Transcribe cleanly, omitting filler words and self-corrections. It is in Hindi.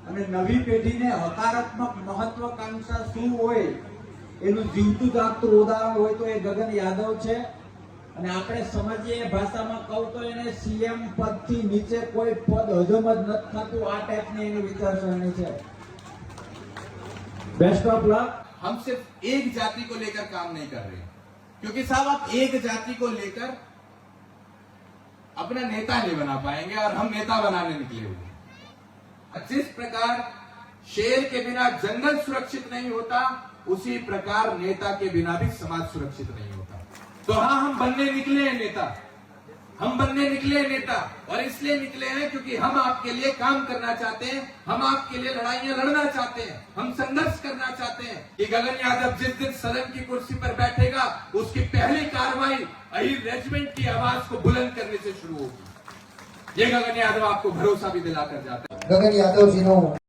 અને નવી પેઢીને હકારાત્મક મહત્વાકાંક્ષા શું હોય એનું જીવતું જાગતું ઉદાહરણ હોય તો એ ગગન યાદવ છે. અને આપણે સમજીએ ભાષામાં કહું તો એને સીએમ પદથી નીચે કોઈ પદ હજમ જ નથી થતું, આ ટાઈપની એની વિચારસરણી છે. Best of luck. हम सिर्फ एक जाति को लेकर काम नहीं कर रहे, क्योंकि साहब आप एक जाति को लेकर अपना नेता नहीं बना पाएंगे और हम नेता बनाने निकले हुए हैं. जिस प्रकार शेर के बिना जंगल सुरक्षित नहीं होता, उसी प्रकार नेता के बिना भी समाज सुरक्षित नहीं होता. तो हाँ, हम बनने निकले हैं नेता, हम बनने निकले हैं नेता, और इसलिए निकले हैं क्योंकि हम आपके लिए काम करना चाहते हैं, हम आपके लिए लड़ाइयां लड़ना चाहते हैं, हम संघर्ष करना चाहते हैं कि गगन यादव जिस दिन सदन की कुर्सी पर बैठेगा, उसकी पहली कार्रवाई अहिर रेजिमेंट की आवाज को बुलंद करने से शुरू होगी. ये गगन यादव आपको भरोसा भी दिलाकर जाता है. गगन यादव जी नो